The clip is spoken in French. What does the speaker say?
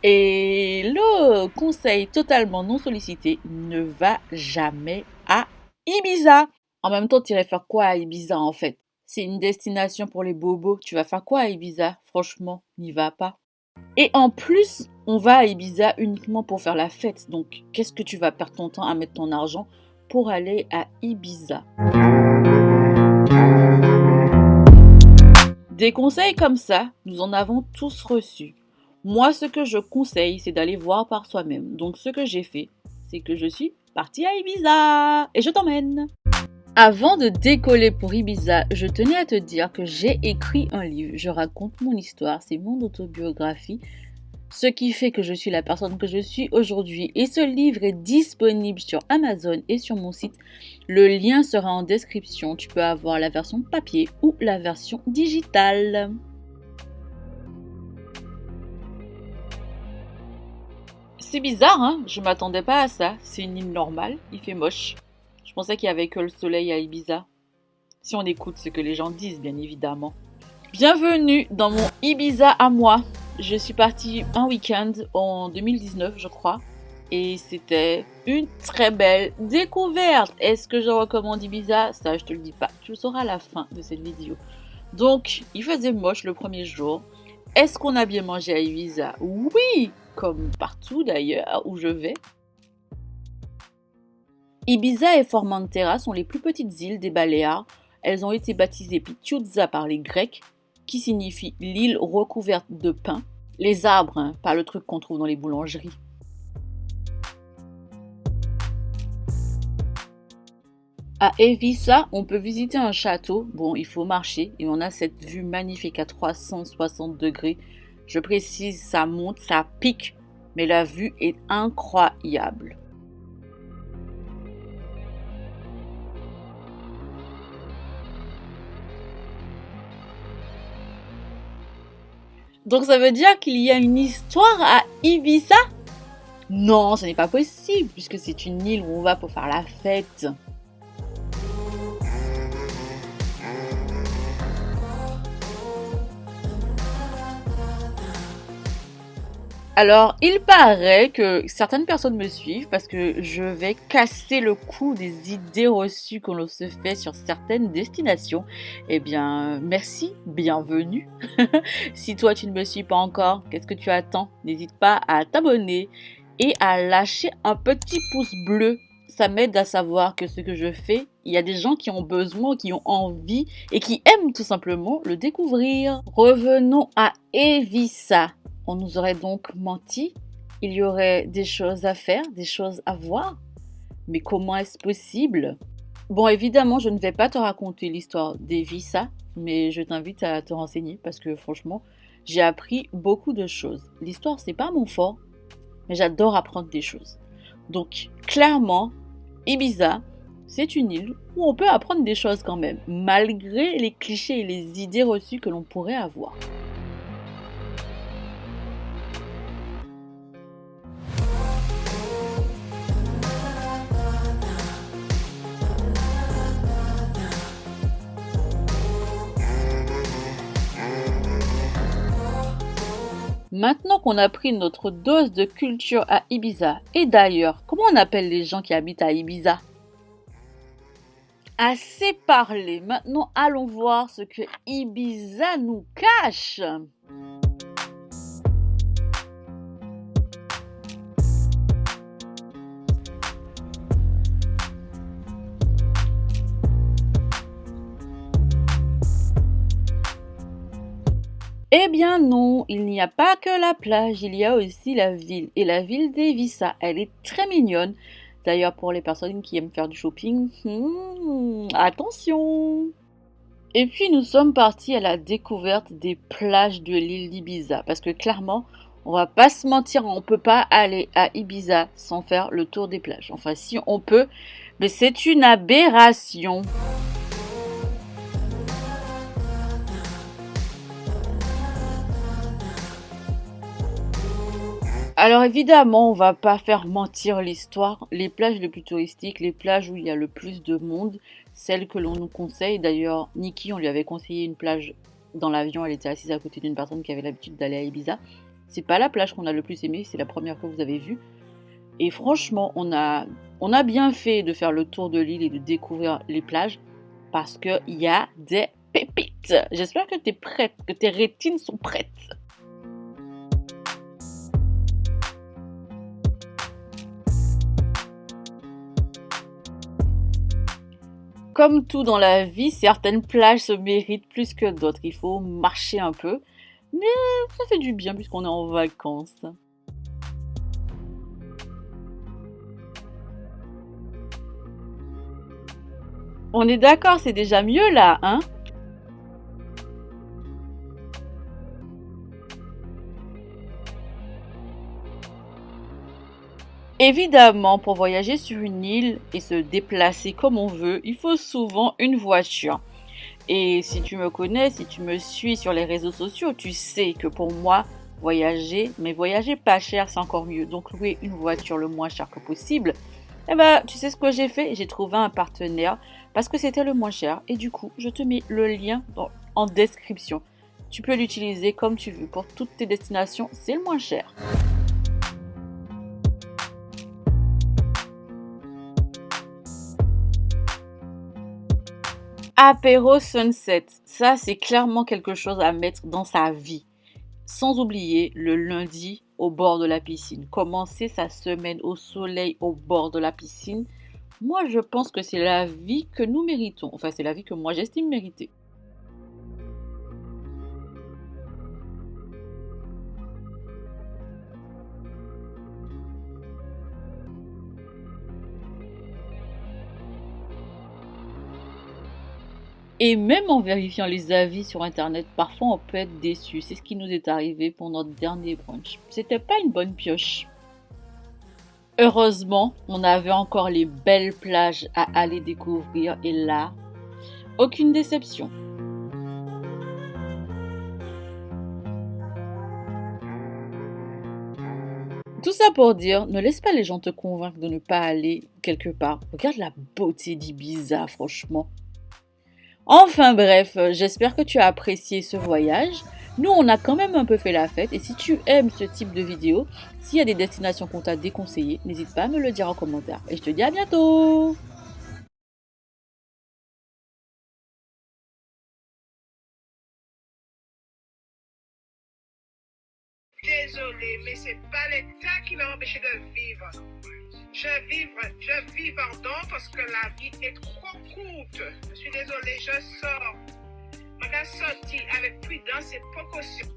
Et le conseil totalement non sollicité, ne va jamais à Ibiza. En même temps, tu irais faire quoi à Ibiza en fait? C'est une destination pour les bobos. Tu vas faire quoi à Ibiza? Franchement, n'y va pas. Et en plus, on va à Ibiza uniquement pour faire la fête. Donc, qu'est-ce que tu vas perdre ton temps à mettre ton argent pour aller à Ibiza? Des conseils comme ça, nous en avons tous reçus. Moi, ce que je conseille, c'est d'aller voir par soi-même. Donc, ce que j'ai fait, c'est que je suis partie à Ibiza et je t'emmène. Avant de décoller pour Ibiza, je tenais à te dire que j'ai écrit un livre. Je raconte mon histoire, c'est mon autobiographie. Ce qui fait que je suis la personne que je suis aujourd'hui. Et ce livre est disponible sur Amazon et sur mon site. Le lien sera en description. Tu peux avoir la version papier ou la version digitale. C'est bizarre, hein? Je m'attendais pas à ça. C'est une île normale, il fait moche. Je pensais qu'il y avait que le soleil à Ibiza. Si on écoute ce que les gens disent, bien évidemment. Bienvenue dans mon Ibiza à moi. Je suis partie un week-end en 2019, je crois. Et c'était une très belle découverte. Est-ce que je recommande Ibiza? Ça, je te le dis pas. Tu le sauras à la fin de cette vidéo. Donc, il faisait moche le premier jour. Est-ce qu'on a bien mangé à Ibiza? Oui, comme partout d'ailleurs où je vais. Ibiza et Formentera sont les plus petites îles des Baléares. Elles ont été baptisées Pitiouza par les Grecs, qui signifie l'île recouverte de pin. Les arbres, hein, pas le truc qu'on trouve dans les boulangeries. À Evissa, on peut visiter un château. Bon, il faut marcher et on a cette vue magnifique à 360 degrés. Je précise, ça monte, ça pique, mais la vue est incroyable. Donc ça veut dire qu'il y a une histoire à Ibiza? Non, ce n'est pas possible puisque c'est une île où on va pour faire la fête. Alors, il paraît que certaines personnes me suivent parce que je vais casser le cou des idées reçues que l'on se fait sur certaines destinations. Eh bien, merci, bienvenue. Si toi tu ne me suis pas encore, qu'est-ce que tu attends? N'hésite pas à t'abonner et à lâcher un petit pouce bleu. Ça m'aide à savoir que ce que je fais, il y a des gens qui ont besoin, qui ont envie et qui aiment tout simplement le découvrir. Revenons à Evissa. On nous aurait donc menti. Il y aurait des choses à faire, des choses à voir. Mais comment est-ce possible? Bon, évidemment, je ne vais pas te raconter l'histoire d'Evissa, mais je t'invite à te renseigner parce que franchement, j'ai appris beaucoup de choses. L'histoire, c'est pas mon fort, mais j'adore apprendre des choses. Donc, clairement, Ibiza, c'est une île où on peut apprendre des choses quand même, malgré les clichés et les idées reçues que l'on pourrait avoir. Maintenant qu'on a pris notre dose de culture à Ibiza, et d'ailleurs, comment on appelle les gens qui habitent à Ibiza? Assez parlé, maintenant allons voir ce que Ibiza nous cache. Eh bien non, il n'y a pas que la plage, il y a aussi la ville. Et la ville d'Evissa, elle est très mignonne. D'ailleurs, pour les personnes qui aiment faire du shopping, attention! Et puis nous sommes partis à la découverte des plages de l'île d'Ibiza. Parce que clairement, on va pas se mentir, on peut pas aller à Ibiza sans faire le tour des plages. Enfin si on peut, mais c'est une aberration. Alors évidemment, on va pas faire mentir l'histoire. Les plages les plus touristiques, les plages où il y a le plus de monde, celles que l'on nous conseille. D'ailleurs, Nikki, on lui avait conseillé une plage dans l'avion, elle était assise à côté d'une personne qui avait l'habitude d'aller à Ibiza. C'est pas la plage qu'on a le plus aimé, c'est la première que vous avez vue. Et franchement, on a bien fait de faire le tour de l'île et de découvrir les plages parce qu'il y a des pépites. J'espère que tu es prête, que tes rétines sont prêtes. Comme tout dans la vie, certaines plages se méritent plus que d'autres. Il faut marcher un peu, mais ça fait du bien puisqu'on est en vacances. On est d'accord, c'est déjà mieux là, hein? Évidemment, pour voyager sur une île et se déplacer comme on veut, il faut souvent une voiture. Et si tu me connais, si tu me suis sur les réseaux sociaux, tu sais que pour moi, voyager, mais voyager pas cher, c'est encore mieux. Donc louer une voiture le moins cher que possible. Eh ben, tu sais ce que j'ai fait? J'ai trouvé un partenaire parce que c'était le moins cher. Et du coup, je te mets le lien en description. Tu peux l'utiliser comme tu veux pour toutes tes destinations, c'est le moins cher. Apéro Sunset, ça c'est clairement quelque chose à mettre dans sa vie. Sans oublier le lundi au bord de la piscine. Commencer sa semaine au soleil au bord de la piscine. Moi je pense que c'est la vie que nous méritons. Enfin c'est la vie que moi j'estime mériter. Et même en vérifiant les avis sur internet, parfois on peut être déçu. C'est ce qui nous est arrivé pour notre dernier brunch. C'était pas une bonne pioche. Heureusement, on avait encore les belles plages à aller découvrir et là, aucune déception. Tout ça pour dire, ne laisse pas les gens te convaincre de ne pas aller quelque part. Regarde la beauté d'Ibiza, franchement. Enfin bref, j'espère que tu as apprécié ce voyage. Nous, on a quand même un peu fait la fête et si tu aimes ce type de vidéo, s'il y a des destinations qu'on t'a déconseillées, n'hésite pas à me le dire en commentaire. Et je te dis à bientôt! Désolée, mais c'est pas l'État qui m'a empêché de vivre. Je vis, pardon, parce que la vie est trop courte. Je suis désolée, je sors. Je vais sortir avec prudence et précaution.